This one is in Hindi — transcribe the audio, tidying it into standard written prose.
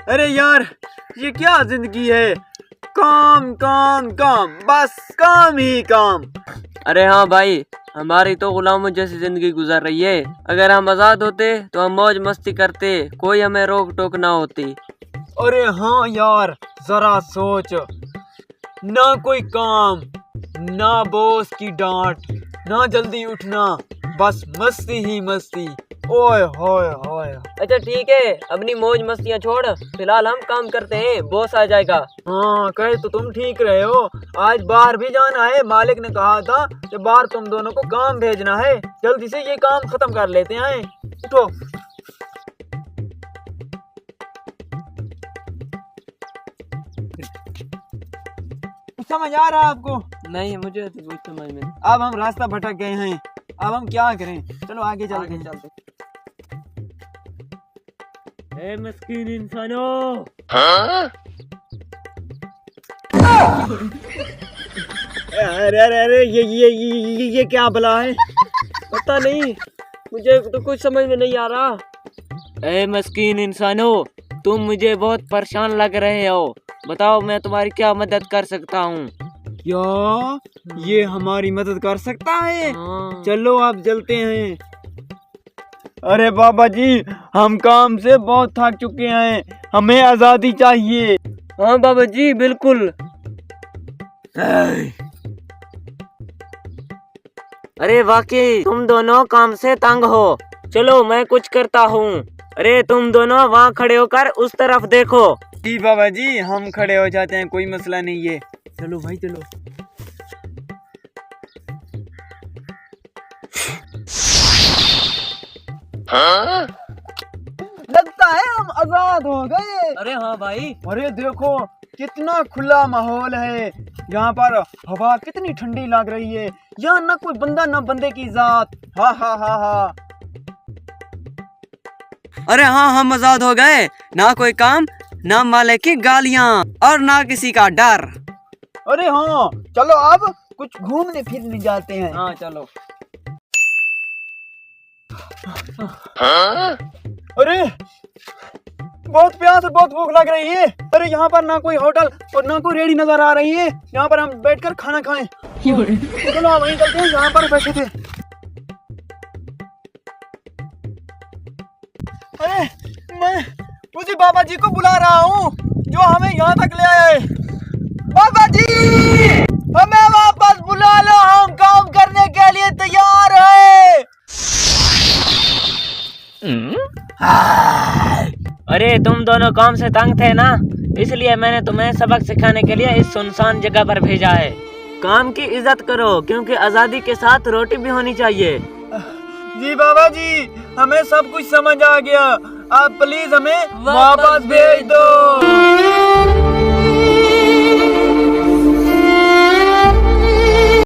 अरे यार, ये क्या जिंदगी है? काम काम काम, बस काम ही काम। अरे हाँ भाई, हमारी तो गुलामों जैसी जिंदगी गुजर रही है। अगर हम आजाद होते तो हम मौज मस्ती करते, कोई हमें रोक टोक ना होती। अरे हाँ यार, जरा सोच, ना कोई काम, ना बॉस की डांट, ना जल्दी उठना, बस मस्ती ही मस्ती। ओए होए होए। अच्छा ठीक है, अपनी मौज मस्तियाँ छोड़, फिलहाल हम काम करते हैं, बॉस आ जाएगा। हाँ, कहे तो तुम ठीक रहे हो। आज बाहर भी जाना है, मालिक ने कहा था कि बाहर तुम दोनों को काम भेजना है। जल्दी से ये काम खत्म कर लेते हैं। उठो। समझ आ रहा है आपको? नहीं, मुझे तो कुछ समझ में। अब हम रास्ता भटक गए हैं, अब हम क्या करें? चलो आगे चलते हैं। ए मस्कीन इंसानों! अरे अरे अरे, ये क्या भला है? पता नहीं, मुझे तो कुछ समझ में नहीं आ रहा। ए मस्कीन इंसानों, तुम मुझे बहुत परेशान लग रहे हो। बताओ मैं तुम्हारी क्या मदद कर सकता हूँ? क्या ये हमारी मदद कर सकता है? हाँ। चलो आप चलते हैं। अरे बाबा जी, हम काम से बहुत थक चुके हैं, हमें आजादी चाहिए। हाँ बाबा जी, बिल्कुल। अरे वाकई तुम दोनों काम से तंग हो। चलो मैं कुछ करता हूँ। अरे तुम दोनों वहाँ खड़े होकर उस तरफ देखो। जी बाबा जी, हम खड़े हो जाते हैं, कोई मसला नहीं है। चलो भाई चलो। हाँ? लगता है हम आजाद हो गए। अरे हाँ भाई। अरे देखो कितना खुला माहौल है, यहाँ पर हवा कितनी ठंडी लग रही है। यहाँ ना कोई बंदा ना बंदे की जात। हा हा हा हा। अरे हाँ, हम आजाद हो गए। ना कोई काम, ना मालिक की गालियाँ और ना किसी का डर। अरे हाँ, चलो अब कुछ घूमने फिरने जाते हैं। हाँ चलो। अरे बहुत प्यास और बहुत भूख लग रही है। अरे यहाँ पर ना कोई होटल और ना कोई रेहड़ी नजर आ रही है, यहाँ पर हम बैठकर खाना खाएं। चलो आप वहीं चलते हैं जहाँ पर बैठे थे। अरे मैं उसी बाबा जी को बुला रहा हूँ जो हमें यहाँ तक ले आए। बाबा जी, हमें वापस बुला लो, हम काम करने के लिए तैयार है। अरे तुम दोनों काम से तंग थे ना, इसलिए मैंने तुम्हें सबक सिखाने के लिए इस सुनसान जगह पर भेजा है। काम की इज्जत करो, क्योंकि आजादी के साथ रोटी भी होनी चाहिए। जी बाबा जी, हमें सब कुछ समझ आ गया। आप प्लीज हमें वापस भेज दो।